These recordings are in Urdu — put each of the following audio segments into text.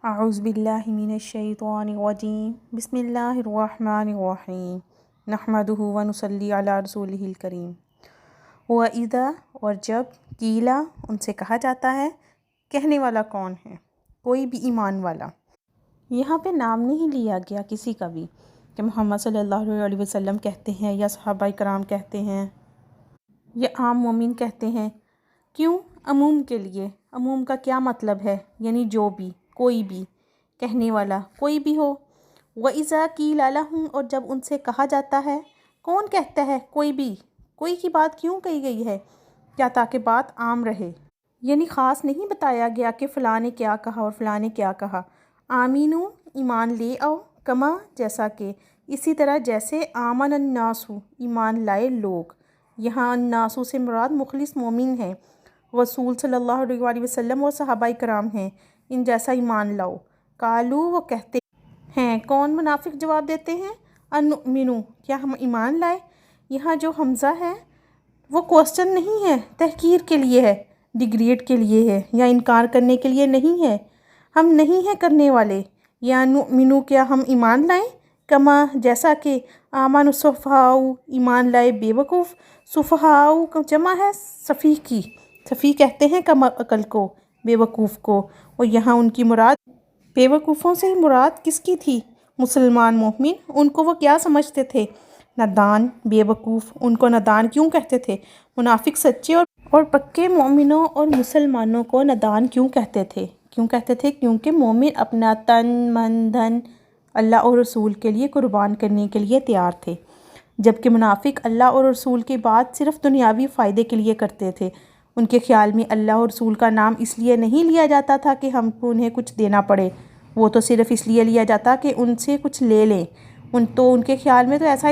اعوذ باللہ من الشیطان الرجیم بسم اللہ الرحمن الرحیم نحمدہ ونصلی علی رسولہ الکریم وَإِذَا اور جب قیلا ان سے کہا جاتا ہے، کہنے والا کون ہے؟ کوئی بھی ایمان والا۔ یہاں پہ نام نہیں لیا گیا کسی کا بھی کہ محمد صلی اللہ علیہ وسلم کہتے ہیں یا صحابہ کرام کہتے ہیں یا عام مومن کہتے ہیں۔ کیوں؟ عموم کے لیے۔ عموم کا کیا مطلب ہے؟ یعنی جو بھی، کوئی بھی، کہنے والا کوئی بھی ہو۔ وَإِذَا قِيلَ لَهُمْ اور جب ان سے کہا جاتا ہے، کون کہتا ہے؟ کوئی بھی۔ کوئی کی بات کیوں کہی گئی ہے؟ کیا تاکہ بات عام رہے، یعنی خاص نہیں بتایا گیا کہ فلاں نے کیا کہا اور فلاں نے کیا کہا۔ آمینو ایمان لے آؤ، کما جیسا کہ، اسی طرح جیسے آمن الناس ایمان لائے لوگ۔ یہاں الناس سے مراد مخلص مومن ہیں، رسول صلی اللہ علیہ وسلم اور صحابہ کرام ہیں، ان جیسا ایمان لاؤ۔ قالو وہ کہتے ہیں، کون منافق جواب دیتے ہیں؟ انؤمنو کیا ہم ایمان لائے؟ یہاں جو حمزہ ہے وہ کوسچن نہیں ہے، تحقیر کے لیے ہے، ڈگریڈ کے لیے ہے، یا انکار کرنے کے لیے نہیں ہے۔ ہم نہیں ہیں کرنے والے۔ یا نؤمنو کیا ہم ایمان لائیں؟ کما جیسا کہ، آمن السفہاء ایمان لائے بے وقوف۔ سفہاء کا جمع ہے سفیہ کی، سفیہ کہتے ہیں کم عقل کو، بے وقوف کو، اور یہاں ان کی مراد بے وقوفوں سے مراد کس کی تھی؟ مسلمان مومن۔ ان کو وہ کیا سمجھتے تھے؟ نادان، بے وقوف۔ ان کو نادان کیوں کہتے تھے؟ منافق سچے اور پکے مومنوں اور مسلمانوں کو نادان کیوں کہتے تھے؟ کیوں کہتے تھے؟ کیونکہ مومن اپنا تن من دھن اللہ اور رسول کے لیے قربان کرنے کے لیے تیار تھے، جبکہ منافق اللہ اور رسول کی بات صرف دنیاوی فائدے کے لیے کرتے تھے۔ ان کے خیال میں اللہ اور رسول کا نام اس لیے نہیں لیا جاتا تھا کہ ہم کو انہیں کچھ دینا پڑے، وہ تو صرف اس لیے لیا جاتا کہ ان سے کچھ لے لیں۔ ان کے خیال میں تو ایسا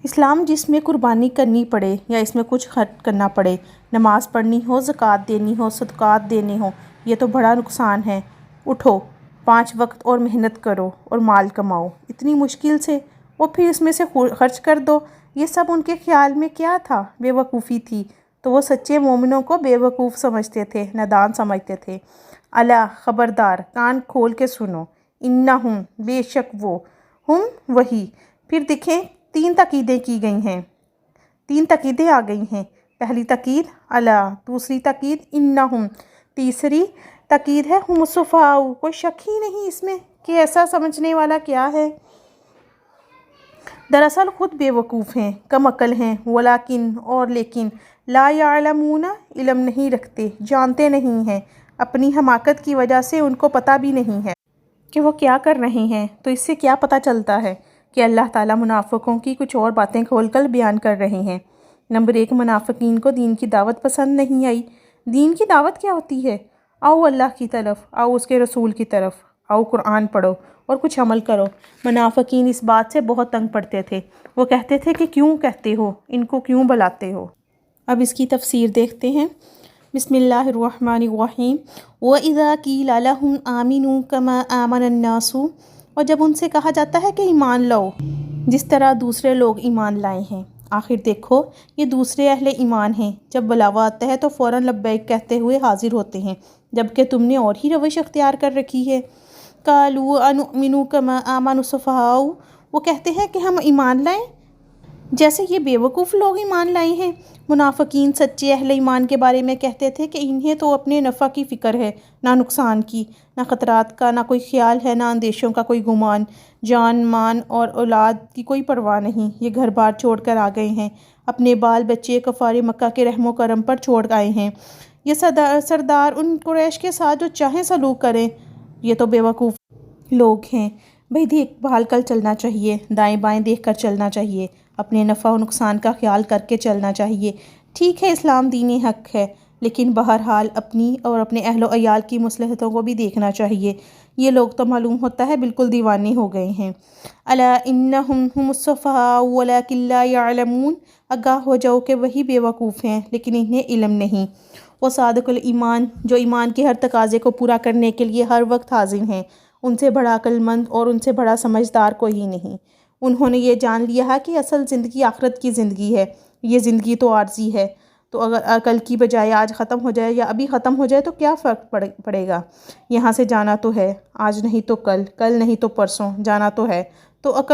اسلام جس میں قربانی کرنی پڑے یا اس میں کچھ خرچ کرنا پڑے، نماز پڑھنی ہو، زکوٰۃ دینی ہو، صدقات دینے ہوں، یہ تو بڑا نقصان ہے۔ اٹھو 5 وقت اور محنت کرو اور مال کماؤ اتنی مشکل سے، اور پھر اس میں سے خرچ کر دو۔ یہ سب ان کے خیال میں کیا تھا؟ بے وقوفی تھی۔ تو وہ سچے مومنوں کو بے وقوف سمجھتے تھے، نادان سمجھتے تھے۔ الا خبردار، کان کھول کے سنو، انہم بے شک وہ، ہم وہی۔ پھر دیکھیں 3 تاکیدیں کی گئی ہیں، 3 تاکیدیں آ گئی ہیں۔ پہلی تاکید الا، دوسری تاکید انہم، تیسری تاکید ہے ہم السفہاء۔ کوئی شک ہی نہیں اس میں کہ ایسا سمجھنے والا کیا ہے۔ دراصل خود بے وقوف ہیں، کم عقل ہیں، ولیکن اور لیکن، لا یعلمون علم نہیں رکھتے، جانتے نہیں ہیں۔ اپنی حماقت کی وجہ سے ان کو پتہ بھی نہیں ہے کہ وہ کیا کر رہے ہیں۔ تو اس سے کیا پتہ چلتا ہے کہ اللہ تعالیٰ منافقوں کی کچھ اور باتیں کھول کر بیان کر رہے ہیں۔ نمبر 1، منافقین کو دین کی دعوت پسند نہیں آئی۔ دین کی دعوت کیا ہوتی ہے؟ آؤ اللہ کی طرف، آؤ اس کے رسول کی طرف، آؤ قرآن پڑھو اور کچھ عمل کرو۔ منافقین اس بات سے بہت تنگ پڑتے تھے۔ وہ کہتے تھے کہ کیوں کہتے ہو، ان کو کیوں بلاتے ہو؟ اب اس کی تفسیر دیکھتے ہیں۔ بسم اللہ الرحمن الرحیم۔ وَإِذَا قِيلَ لَهُمْ آمِنُوا كَمَا آمَنَ النَّاسُ اور جب ان سے کہا جاتا ہے کہ ایمان لاؤ جس طرح دوسرے لوگ ایمان لائے ہیں۔ آخر دیکھو، یہ دوسرے اہل ایمان ہیں، جب بلاوا آتا ہے تو فوراً لبیک کہتے ہوئے حاضر ہوتے ہیں، جبکہ تم نے اور ہی روش اختیار کر رکھی ہے۔ قَالُوا أَنُؤْمِنُ كَمَا آمَنَ السُّفَهَاءُ وہ کہتے ہیں کہ ہم ایمان لائیں جیسے یہ بے وقوف لوگ ایمان لائے ہیں۔ منافقین سچے اہل ایمان کے بارے میں کہتے تھے کہ انہیں تو اپنے نفع کی فکر ہے، نہ نقصان کی، نہ خطرات کا، نہ کوئی خیال ہے، نہ اندیشوں کا کوئی گمان، جان مان اور اولاد کی کوئی پرواہ نہیں۔ یہ گھر بار چھوڑ کر آ گئے ہیں، اپنے بال بچے کفار مکہ کے رحم و کرم پر چھوڑ آئے ہیں۔ یہ سردار ان قریش کے ساتھ جو چاہیں سلوک کریں، یہ تو بے وقوف لوگ ہیں۔ بھئی دیکھ بھال کر چلنا چاہیے، دائیں بائیں دیکھ کر چلنا چاہیے، اپنے نفع و نقصان کا خیال کر کے چلنا چاہیے۔ ٹھیک ہے اسلام دین حق ہے، لیکن بہرحال اپنی اور اپنے اہل و عیال کی مصلحتوں کو بھی دیکھنا چاہیے۔ یہ لوگ تو معلوم ہوتا ہے بالکل دیوانے ہو گئے ہیں۔ الا انہم ہم السفہاء ولکن لا یعلمون آگاہ ہو جاؤ کہ وہی بے وقوف ہیں لیکن انہیں علم نہیں۔ وہ صادق الایمان جو ایمان کے ہر تقاضے کو پورا کرنے کے لیے ہر وقت حاضر ہیں، ان سے بڑا عقل مند اور ان سے بڑا سمجھدار کوئی نہیں۔ انہوں نے یہ جان لیا ہے کہ اصل زندگی آخرت کی زندگی ہے، یہ زندگی تو عارضی ہے۔ تو اگر کل کی بجائے آج ختم ہو جائے یا ابھی ختم ہو جائے تو کیا فرق پڑے گا؟ یہاں سے جانا تو ہے، آج نہیں تو کل، کل نہیں تو پرسوں جانا تو ہے، تو عقل